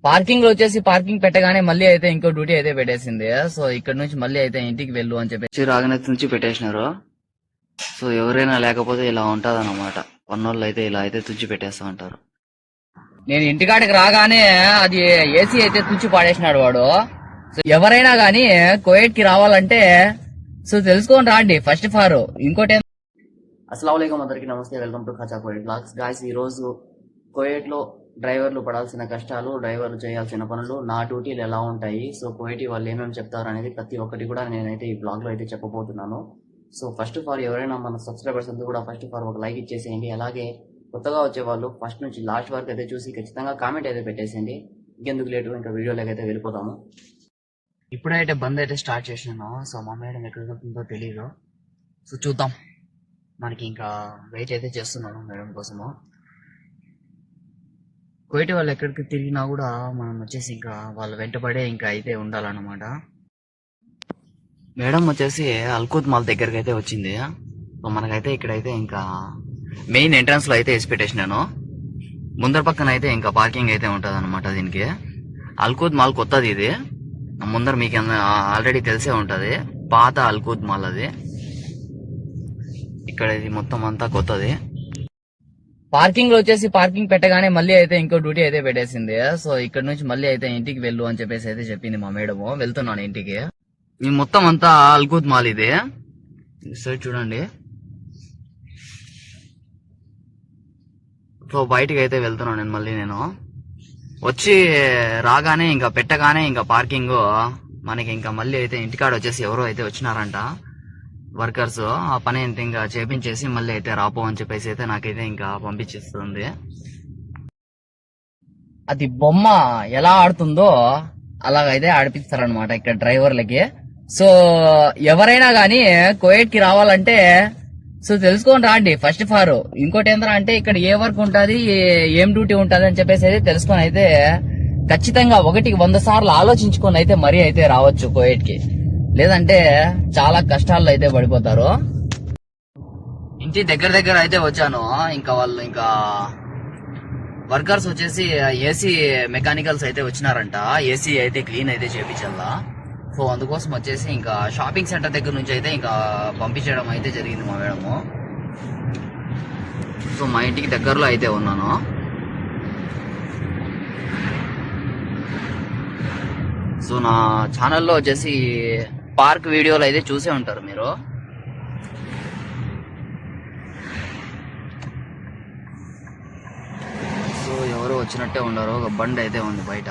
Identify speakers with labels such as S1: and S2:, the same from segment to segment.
S1: Parking లో వచ్చేసి parking పెట్టగానే మళ్ళీ అయితే ఇంకో డ్యూటీ అయితే పెట్టేసింది. సో ఇక్కడ నుంచి మళ్ళీ అయితే ఇంటికి వెళ్ళు అని చెప్పి రాగనతి నుంచి పెట్టేసినారు. సో ఎవరైనా లేకపోతే ఇలా ఉంటది అన్నమాట. పన్నోళ్ళు అయితే ఇలా అయితే తుచ్చి పెట్టేస్తా ఉంటారు. నేను ఇంటికాడికి రాగానే అది ఏసీ అయితే తుచ్చి పాడేసినాడు వాడు. సో ఎవరైనా గానీ కోయట్ కి రావాలంటే సో తెలుసుకొని రాండి ఫస్ట్ ఆఫ్ ఆల్. ఇంకోటి అస్సలాముఅలైకుం అందరికి నమస్తే, వెల్కమ్ టు ఖాచా కోయట్ బ్లాగ్స్. గాయ్స్, ఈ రోజు కోయట్ లో డ్రైవర్లు పడాల్సిన కష్టాలు, డ్రైవర్లు చేయాల్సిన పనులు, నా డ్యూటీలు ఎలా ఉంటాయి, సో కోయటి వాళ్ళు ఏమేమి చెప్తారు అనేది ప్రతి ఒక్కటి కూడా నేనైతే ఈ బ్లాగ్ లో అయితే చెప్పబోతున్నాను. సో ఫస్ట్ ఆఫ్ ఆల్ ఎవరైనా మన సబ్స్క్రైబర్స్ అంతా కూడా ఫస్ట్ ఆఫ్ ఆల్ ఒక లైక్ ఇచ్చేసేయండి. అలాగే కొత్తగా వచ్చే వాళ్ళు ఫస్ట్ నుంచి లాస్ట్ వరకు అయితే చూసి ఖచ్చితంగా కామెంట్ అయితే పెట్టేసేయండి. ఇంకెందుకు లేటు, ఇంకా వీడియోలోకి అయితే వెళ్ళిపోతాము. ఇప్పుడైతే బంద్ అయితే స్టార్ట్ చేసినాను. సో మా మేడం ఎక్కడికి వెళ్తుందో తెలియదు. సో చూద్దాం. మనకి ఇంకా వెయిట్ అయితే చేస్తున్నాను మేడం కోసము. కోయటి వాళ్ళు ఎక్కడికి తిరిగినా కూడా మనం వచ్చేసి ఇంకా వాళ్ళ వెంటబడే ఇంకా అయితే ఉండాలన్నమాట. మేడం వచ్చేసి అల్కూత్ మాల్ దగ్గరికి అయితే వచ్చింది. సో మనకైతే ఇక్కడైతే ఇంకా మెయిన్ ఎంట్రన్స్ లో అయితే వేసి పెట్టేసినాను. ముందర పక్కన అయితే ఇంకా పార్కింగ్ అయితే ఉంటది అనమాట. దీనికి అల్కూత్ మాల్ కొత్తది ఇది. ముందర మీకు ఆల్రెడీ తెలిసే ఉంటది, పాత అల్కూత్ మాల్ అది. ఇక్కడ ఇది మొత్తం అంతా కొత్తది. పార్కింగ్ లో వచ్చేసి పార్కింగ్ పెట్టగానే మళ్ళీ అయితే ఇంకో డ్యూటీ అయితే పెట్టేసింది. సో ఇక్కడ నుంచి మళ్ళీ అయితే ఇంటికి వెళ్ళు అని చెప్పేసి అయితే చెప్పింది మా మేడం. వెళ్తున్నాను ఇంటికి. ఈ మొత్తం అంతా అల్కూత్ మాల్ ఇది. సైడ్ చూడండి. సో బయటికి అయితే వెళ్తున్నాను నేను. మళ్ళీ నేను వచ్చి రాగానే ఇంకా పెట్టగానే ఇంకా పార్కింగ్ మనకి ఇంకా మళ్ళీ అయితే ఇంటికాడ వచ్చేసి ఎవరో అయితే వచ్చినారంట వర్కర్స్. ఆ పని అయితే ఇంకా చేపించేసి మళ్ళీ అయితే రాపో అని చెప్పేసి అయితే నాకైతే ఇంకా పంపించేస్తుంది. అది బొమ్మ ఎలా ఆడుతుందో అలాగైతే ఆడిపిస్తారనమాట ఇక్కడ డ్రైవర్లకి. సో ఎవరైనా గానీ కోయట్ కి రావాలంటే సో తెలుసుకొని రాండి ఫస్ట్ ఆఫ్ ఆల్. ఇంకోటి ఏంటంటే అంటే ఇక్కడ ఏ వర్క్ ఉంటది, ఏం డ్యూటీ ఉంటది అని చెప్పేసి అయితే తెలుసుకొని అయితే ఖచ్చితంగా 100 సార్లు ఆలోచించుకొని అయితే మరీ అయితే రావచ్చు కోయట్ కి. లేదంటే చాలా కష్టాల్లో అయితే పడిపోతారు. ఇంటి దగ్గర అయితే వచ్చాను. ఇంకా వాళ్ళు ఇంకా వర్కర్స్ వచ్చేసి ఏసీ మెకానికల్స్ అయితే వచ్చినారంట. ఏసీ అయితే క్లీన్ అయితే చేపించాలా. సో అందుకోసం వచ్చేసి ఇంకా షాపింగ్ సెంటర్ దగ్గర నుంచి అయితే ఇంకా పంపించడం అయితే జరిగింది మా మేడము. సో మా ఇంటికి దగ్గరలో అయితే ఉన్నాను. సో నా ఛానల్లో వచ్చేసి పార్క్ వీడియోలు అయితే చూసే ఉంటారు మీరు. సో ఎవరు వచ్చినట్టే ఉన్నారు. ఒక బండి అయితే ఉంది బయట.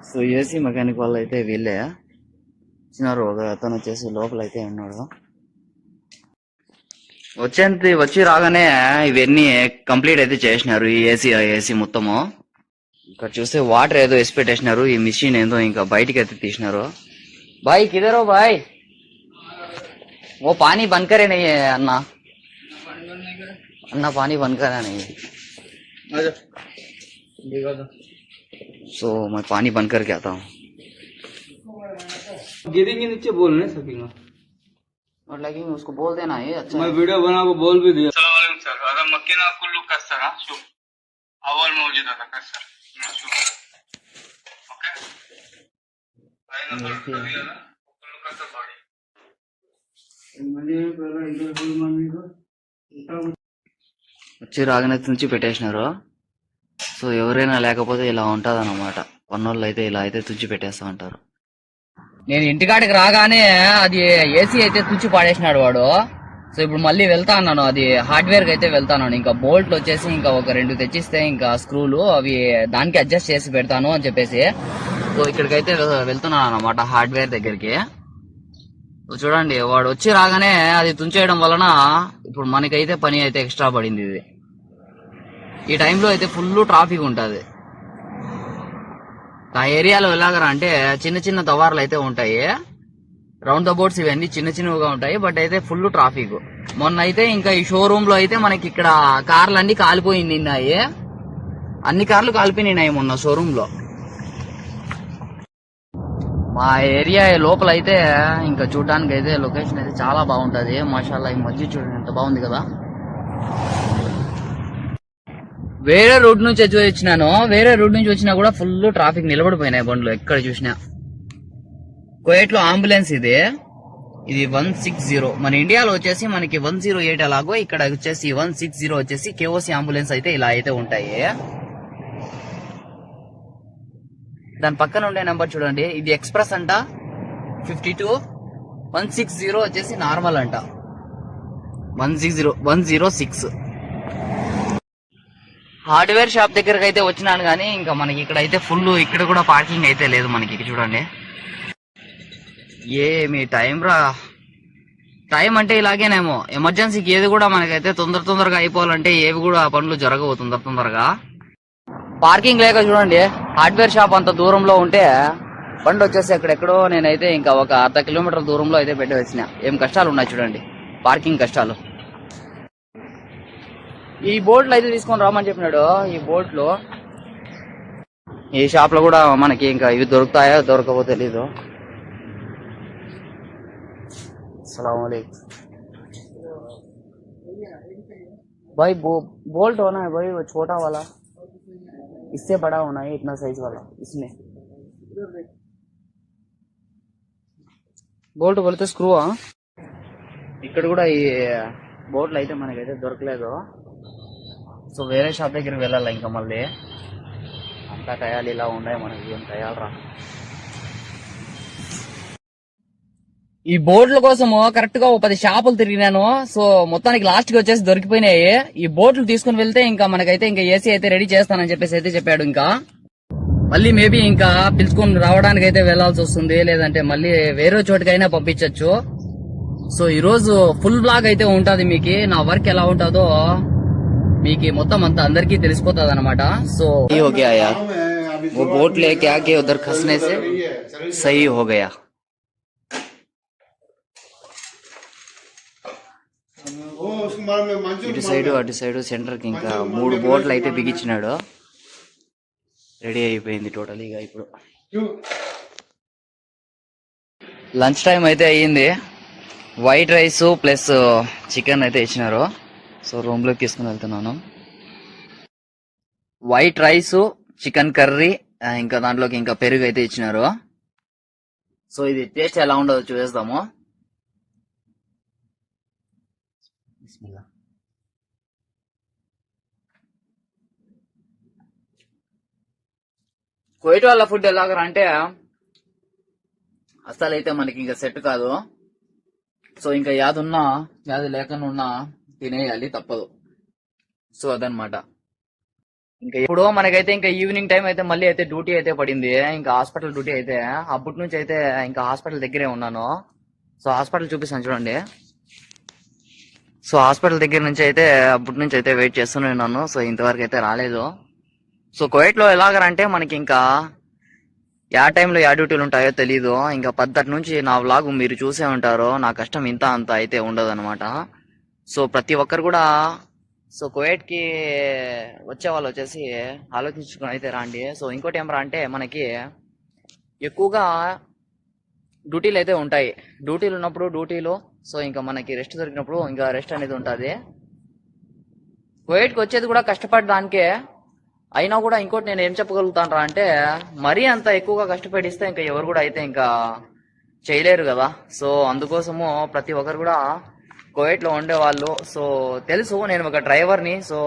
S1: సో ఏసీ మెకానిక్ వాళ్ళు అయితే వీళ్ళే వచ్చినారు. ఒక అతను వచ్చేసి లోపల అయితే ఉన్నాడు. వచ్చి రాగానే ఇవన్నీ కంప్లీట్ అయితే చేసినారు. ఈ ఏసీ మొత్తము. ఇక్కడ చూస్తే వాటర్ ఏదో వేసి పెట్టేసినారు. ఈ మిషన్ ఏదో ఇంకా బయటికి అయితే తీసినారు. भाई किधर हो भाई? वो पानी बंद करे नहीं है अन्ना. अन्ना पानी बंद करा नहीं है. सो मैं पानी बंद करके आता हूँ.
S2: गिरेंगे नीचे बोल नहीं सकेंगे
S1: और लेकिन उसको बोल देना है. अच्छा
S2: मैं वीडियो बना को बोल भी दिया. अस्सलाम सर. अगर मक्के ना कुल्लू कस्सरा शो अव्वल मौजूद था कस्सर ओके
S1: వచ్చి రాగనతి నుంచి పెట్టేసినారు. సో ఎవరైనా లేకపోతే ఇలా ఉంటది అన్నమాట. పన్నోళ్ళు అయితే ఇలా అయితే తుచ్చి పెట్టేస్తా ఉంటారు. నేను ఇంటికాడికి రాగానే అది ఏసీ అయితే తుచ్చి పాడేసినాడు వాడు. సో ఇప్పుడు మళ్ళీ వెళ్తా అన్నాను. అది హార్డ్వేర్ కి అయితే వెళ్తాను. ఇంకా బోల్ట్ వచ్చేసి ఇంకా ఒక 2 తెచ్చిస్తే ఇంకా స్క్రూలు అవి దానికి అడ్జస్ట్ చేసి పెడతాను అని చెప్పేసి సో ఇక్కడికైతే వెళ్తున్నాను అన్నమాట, హార్డ్వేర్ దగ్గరికి. చూడండి, వాడు వచ్చి రాగానే అది తుంచేయడం వలన ఇప్పుడు మనకైతే పని అయితే ఎక్స్ట్రా పడింది. ఇది ఈ టైంలో అయితే ఫుల్ ట్రాఫిక్ ఉంటుంది. ఆ ఏరియాలో ఎలాగరా అంటే చిన్న తవార్లు అయితే ఉంటాయి. రౌండ్ ద బోర్డ్స్ ఇవన్నీ చిన్నగా ఉంటాయి. బట్ అయితే ఫుల్ ట్రాఫిక్. మొన్న అయితే ఇంకా ఈ షోరూమ్ లో అయితే మనకి ఇక్కడ కార్లు అన్ని కాలిపోయినాయి. అన్ని కార్లు కాలిపోయినాయి మొన్న షోరూమ్ లో. మా ఏరియా లోపల అయితే ఇంకా చూడడానికి అయితే లొకేషన్ అయితే చాలా బాగుంటది. మాషాల్లా ఈ మధ్య చూడండి ఎంత బాగుంది కదా. వేరే రూట్ నుంచి వచ్చినాను. వేరే రూట్ నుంచి వచ్చినా కూడా ఫుల్ ట్రాఫిక్ నిలబడిపోయినాయి బండ్లు ఎక్కడ చూసినా. కువైట్ లో అంబులెన్స్ ఇది 160. మన ఇండియాలో వచ్చేసి మనకి 108 అలాగో, ఇక్కడ వచ్చేసి 160 వచ్చేసి కేఓసి అంబులెన్స్ అయితే ఇలా అయితే ఉంటాయి. దాని పక్కన ఉండే నెంబర్ చూడండి, ఇది ఎక్స్ప్రెస్ అంట 52. 160 వచ్చేసి నార్మల్ అంట 106. హార్డ్వేర్ షాప్ దగ్గరకు అయితే వచ్చినాను కానీ ఇంకా మనకి ఇక్కడ అయితే ఫుల్, ఇక్కడ కూడా పార్కింగ్ అయితే లేదు మనకి. చూడండి ఏమి టైం అంటే ఇలాగేనేమో. ఎమర్జెన్సీకి ఏది కూడా మనకైతే తొందరగా అయిపోవాలంటే ఏవి కూడా పనులు జరగవు తొందరగా. పార్కింగ్ లేక చూడండి, హార్డ్వేర్ షాప్ అంత దూరంలో ఉంటే బండి వచ్చేసి ఎక్కడెక్కడో నేనైతే ఇంకా ఒక 1/2 కిలోమీటర్ల దూరంలో అయితే పెట్టి వచ్చిన. ఏం కష్టాలు ఉన్నాయి చూడండి, పార్కింగ్ కష్టాలు. ఈ బోట్లు అయితే తీసుకొని రామని చెప్పినాడు. ఈ బోట్లు ఈ షాప్ లో కూడా మనకి ఇంకా ఇవి దొరుకుతాయో దొరకవో తెలీదు. अस्सलाम वालेकुम भाई। बोल्ट होना है भाई, वो छोटा वाला, इससे बड़ा होना है, इतना साइज वाला। इसमें బోల్ట్ కొలితే స్క్రూ. ఇక్కడ కూడా ఈ బోట్లు అయితే మనకైతే దొరకలేదు. సో వేరే షాప్ దగ్గరికి వెళ్ళాలి ఇంకా మళ్ళీ. అంతా టయాలు ఇలా ఉన్నాయి మనకి, ఏం టయాలు రా. ఈ బోట్ల కోసము కరెక్ట్ గా 10 షాపులు తిరిగినాను. సో మొత్తానికి లాస్ట్ కి వచ్చేసి దొరికిపోయినాయి. ఈ బోట్లు తీసుకుని వెళ్తే ఇంకా మనకైతే ఇంకా ఏసీ అయితే రెడీ చేస్తానని చెప్పేసి అయితే చెప్పాడు. ఇంకా మళ్ళీ మేబీ ఇంకా పిలుచుకొని రావడానికి అయితే వెళ్లాల్సి వస్తుంది, లేదంటే మళ్ళీ వేరే చోటుకైనా పంపించచ్చు. సో ఈ రోజు ఫుల్ బ్లాగ్ అయితే ఉంటది మీకు. నా వర్క్ ఎలా ఉంటుందో మీకు మొత్తం అంతా అందరికీ తెలిసిపోతుంది అనమాట. సో हो गया यार, वो बोट लेके आके उधर खसने से सही हो गया. ఇటు సైడ్ అటు సైడ్ సెంటర్ కి ఇంకా 3 బోట్లు అయితే బిగించినాడు. రెడీ అయిపోయింది టోటలీగా. ఇప్పుడు లంచ్ టైం అయితే అయ్యింది. వైట్ రైస్ ప్లస్ చికెన్ అయితే ఇచ్చినారు. సో రూమ్ లోకి తీసుకుని వెళ్తున్నాను. వైట్ రైస్, చికెన్ కర్రీ, ఇంకా దాంట్లోకి ఇంకా పెరుగు అయితే ఇచ్చినారు. సో ఇది టేస్ట్ ఎలా ఉండదో చూసేద్దాము. కువైట్ వాళ్ళ ఫుడ్ ఎలాగరా అంటే అసలు అయితే మనకి ఇంకా సెట్ కాదు. సో ఇంకా యాదున్నా యాది లేకుండా ఉన్నా తినేయాలి, తప్పదు. సో అదనమాట. ఇంకా ఇప్పుడు మనకైతే ఇంకా ఈవినింగ్ టైం అయితే మళ్ళీ అయితే డ్యూటీ అయితే పడింది. ఇంకా హాస్పిటల్ డ్యూటీ అయితే అప్పటి నుంచి అయితే ఇంకా హాస్పిటల్ దగ్గరే ఉన్నాను. సో హాస్పిటల్ చూపిస్తాను చూడండి. సో హాస్పిటల్ దగ్గర నుంచి అయితే అప్పటి నుంచి అయితే వెయిట్ చేస్తూనే ఉన్నాను. సో ఇంతవరకు అయితే రాలేదు. సో కువైట్ లో ఎలాగరంటే మనకి ఇంకా యా టైంలో యా డ్యూటీలు ఉంటాయో తెలీదు. ఇంకా 10 నుంచి నా వ్లాగ్ మీరు చూసే ఉంటారు. నా కష్టం ఇంత అంత అయితే ఉండదు అనమాట. సో ప్రతి ఒక్కరు కూడా సో కువైట్ కి వచ్చే వాళ్ళు వచ్చేసి ఆలోచించుకుని అయితే రండి. సో ఇంకోటి ఏమరా అంటే మనకి ఎక్కువగా డ్యూటీలు అయితే ఉంటాయి. డ్యూటీలు ఉన్నప్పుడు డ్యూటీలు, సో ఇంకా మనకి రెస్ట్ దొరికినప్పుడు ఇంకా రెస్ట్ అనేది ఉంటుంది. కువైట్కి వచ్చేది కూడా కష్టపడడానికే. అయినా కూడా ఇంకోటి నేను ఏం చెప్పగలుగుతాను రా అంటే మరీ అంత ఎక్కువగా కష్టపడిస్తే ఇంకా ఎవరు కూడా అయితే ఇంకా చేయలేరు కదా. సో అందుకోసము ప్రతి ఒక్కరు కూడా కువైట్ లో ఉండేవాళ్ళు. సో తెలుసు నేను ఒక డ్రైవర్ని. సో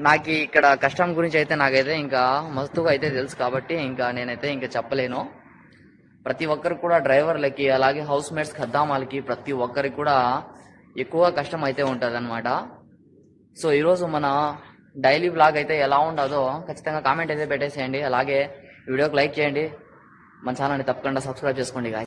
S1: నాకు ఇక్కడ కష్టం గురించి అయితే నాకైతే ఇంకా మస్తుగా అయితే తెలుసు. కాబట్టి ఇంకా నేనైతే ఇంకా చెప్పలేను. ప్రతి ఒక్కరికి కూడా డ్రైవర్లకి అలాగే హౌస్ మేట్స్ ఖద్దామాలకి ప్రతి ఒక్కరికి కూడా ఎక్కువ కష్టం అయితే ఉంటుంది అనమాట. సో ఈరోజు మన డైలీ వ్లాగ్ అయితే ఎలా ఉండదో ఖచ్చితంగా కామెంట్ అయితే పెట్టేసేయండి. అలాగే వీడియోకి లైక్ చేయండి, మన ఛానల్ని తప్పకుండా సబ్స్క్రైబ్ చేసుకోండి.